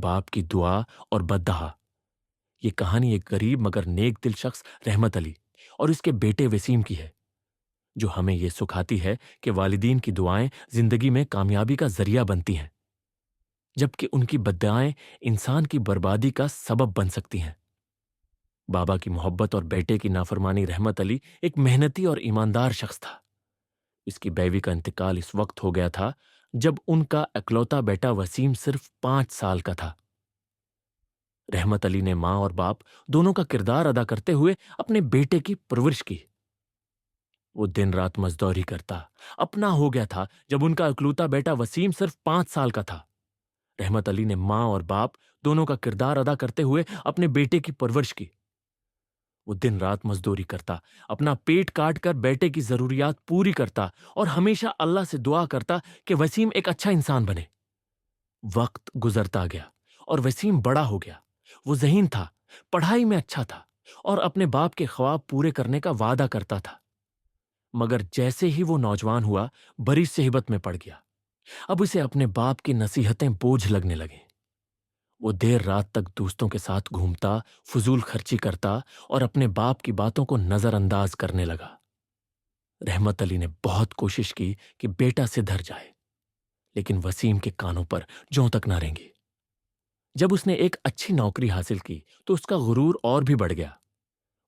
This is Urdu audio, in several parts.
باپ کی دعا اور بددعا۔ یہ کہانی ایک غریب مگر نیک دل شخص رحمت علی اور اس کے بیٹے وسیم کی ہے، جو ہمیں یہ سکھاتی ہے کہ والدین کی دعائیں زندگی میں کامیابی کا ذریعہ بنتی ہیں، جبکہ ان کی بددعائیں انسان کی بربادی کا سبب بن سکتی ہیں۔ بابا کی محبت اور بیٹے کی نافرمانی۔ رحمت علی ایک محنتی اور ایماندار شخص تھا۔ اس کی بیوی کا انتقال اس وقت ہو گیا تھا جب ان کا اکلوتا بیٹا وسیم صرف 5 سال کا تھا۔ رحمت علی نے ماں اور باپ دونوں کا کردار ادا کرتے ہوئے اپنے بیٹے کی پرورش کی۔ وہ دن رات مزدوری کرتا اپنا ہو گیا تھا جب ان کا اکلوتا بیٹا وسیم صرف 5 سال کا تھا۔ رحمت علی نے ماں اور باپ دونوں کا کردار ادا کرتے ہوئے اپنے بیٹے کی پرورش کی۔ وہ دن رات مزدوری کرتا، اپنا پیٹ کاٹ کر بیٹے کی ضروریات پوری کرتا اور ہمیشہ اللہ سے دعا کرتا کہ وسیم ایک اچھا انسان بنے۔ وقت گزرتا گیا اور وسیم بڑا ہو گیا۔ وہ ذہین تھا، پڑھائی میں اچھا تھا اور اپنے باپ کے خواب پورے کرنے کا وعدہ کرتا تھا۔ مگر جیسے ہی وہ نوجوان ہوا، بڑی صحبت میں پڑ گیا۔ اب اسے اپنے باپ کی نصیحتیں بوجھ لگنے لگیں۔ وہ دیر رات تک دوستوں کے ساتھ گھومتا، فضول خرچی کرتا اور اپنے باپ کی باتوں کو نظر انداز کرنے لگا۔ رحمت علی نے بہت کوشش کی کہ بیٹا سدھر جائے، لیکن وسیم کے کانوں پر جوں تک نہ رینگی۔ جب اس نے ایک اچھی نوکری حاصل کی تو اس کا غرور اور بھی بڑھ گیا۔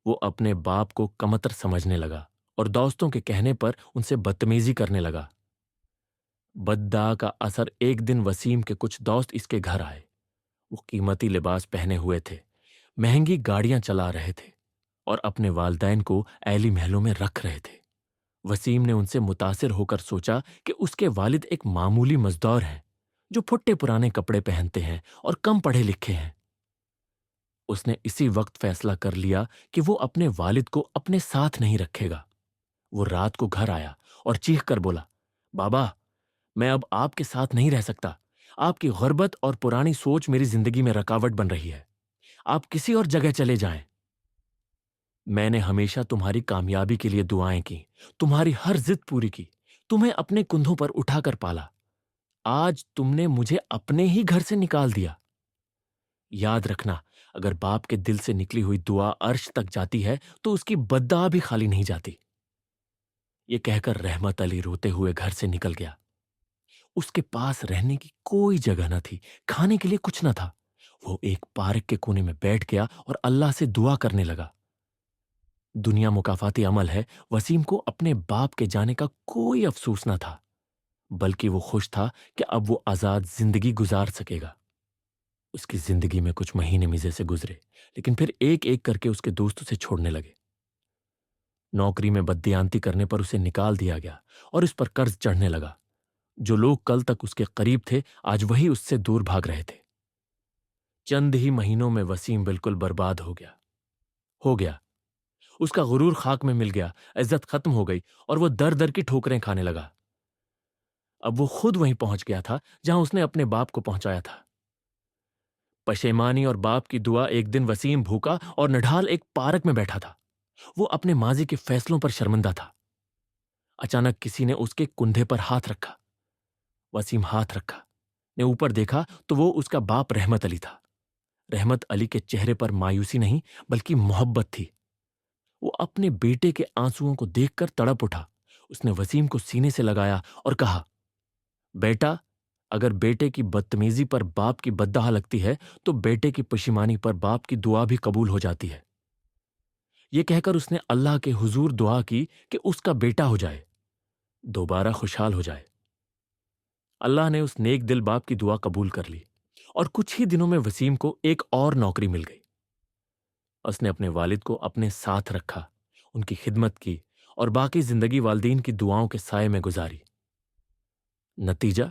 وہ اپنے باپ کو کمتر سمجھنے لگا اور دوستوں کے کہنے پر ان سے بدتمیزی کرنے لگا۔ بددعا کا اثر ایک دن وسیم کے کچھ دوست اس کے گھر آئے۔ وہ قیمتی لباس پہنے ہوئے تھے، مہنگی گاڑیاں چلا رہے تھے اور اپنے والدین کو ایلی محلوں میں رکھ رہے تھے۔ وسیم نے ان سے متاثر ہو کر سوچا کہ اس کے والد ایک معمولی مزدور ہیں جو پھٹے پرانے کپڑے پہنتے ہیں اور کم پڑھے لکھے ہیں۔ اس نے اسی وقت فیصلہ کر لیا کہ وہ اپنے والد کو اپنے ساتھ نہیں رکھے گا۔ وہ رات کو گھر آیا اور چیخ کر بولا، بابا، میں اب آپ کے ساتھ نہیں رہ سکتا۔ آپ کی غربت اور پرانی سوچ میری زندگی میں رکاوٹ بن رہی ہے۔ آپ کسی اور جگہ چلے جائیں۔ میں نے ہمیشہ تمہاری کامیابی کے لیے دعائیں کی، تمہاری ہر ضد پوری کی، تمہیں اپنے کندھوں پر اٹھا کر پالا۔ آج تم نے مجھے اپنے ہی گھر سے نکال دیا۔ یاد رکھنا، اگر باپ کے دل سے نکلی ہوئی دعا عرش تک جاتی ہے تو اس کی بددعا بھی خالی نہیں جاتی۔ یہ کہہ کر رحمت علی روتے ہوئے گھر سے نکل گیا۔ اس کے پاس رہنے کی کوئی جگہ نہ تھی، کھانے کے لیے کچھ نہ تھا۔ وہ ایک پارک کے کونے میں بیٹھ گیا اور اللہ سے دعا کرنے لگا۔ دنیا مکافاتی عمل ہے۔ وسیم کو اپنے باپ کے جانے کا کوئی افسوس نہ تھا، بلکہ وہ خوش تھا کہ اب وہ آزاد زندگی گزار سکے گا۔ اس کی زندگی میں کچھ مہینے مزے سے گزرے، لیکن پھر ایک ایک کر کے اس کے دوست اسے چھوڑنے لگے۔ نوکری میں بددیانتی کرنے پر اسے نکال دیا گیا اور اس پر قرض چڑھنے لگا۔ جو لوگ کل تک اس کے قریب تھے آج وہی اس سے دور بھاگ رہے تھے۔ چند ہی مہینوں میں وسیم بالکل برباد ہو گیا۔ اس کا غرور خاک میں مل گیا، عزت ختم ہو گئی اور وہ در در کی ٹھوکریں کھانے لگا۔ اب وہ خود وہیں پہنچ گیا تھا جہاں اس نے اپنے باپ کو پہنچایا تھا۔ پشیمانی اور باپ کی دعا۔ ایک دن وسیم بھوکا اور نڈھال ایک پارک میں بیٹھا تھا۔ وہ اپنے ماضی کے فیصلوں پر شرمندہ تھا۔ اچانک کسی نے اس کے کندھے پر ہاتھ رکھا۔ وسیم ہاتھ رکھا نے اوپر دیکھا تو وہ اس کا باپ رحمت علی تھا۔ رحمت علی کے چہرے پر مایوسی نہیں بلکہ محبت تھی۔ وہ اپنے بیٹے کے آنسوؤں کو دیکھ کر تڑپ اٹھا۔ اس نے وسیم کو سینے سے لگایا اور کہا، بیٹا، اگر بیٹے کی بدتمیزی پر باپ کی بددعا لگتی ہے تو بیٹے کی پشیمانی پر باپ کی دعا بھی قبول ہو جاتی ہے۔ یہ کہہ کر اس نے اللہ کے حضور دعا کی کہ اس کا بیٹا ہو جائے، دوبارہ خوشحال ہو جائے۔ اللہ نے اس نیک دل باپ کی دعا قبول کر لی اور کچھ ہی دنوں میں وسیم کو ایک اور نوکری مل گئی۔ اس نے اپنے والد کو اپنے ساتھ رکھا، ان کی خدمت کی اور باقی زندگی والدین کی دعاؤں کے سائے میں گزاری۔ نتیجہ،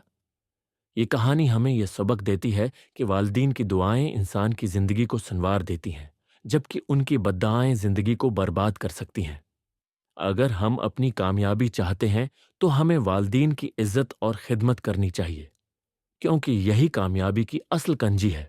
یہ کہانی ہمیں یہ سبق دیتی ہے کہ والدین کی دعائیں انسان کی زندگی کو سنوار دیتی ہیں، جبکہ ان کی بددعائیں زندگی کو برباد کر سکتی ہیں۔ اگر ہم اپنی کامیابی چاہتے ہیں تو ہمیں والدین کی عزت اور خدمت کرنی چاہیے، کیونکہ یہی کامیابی کی اصل کنجی ہے۔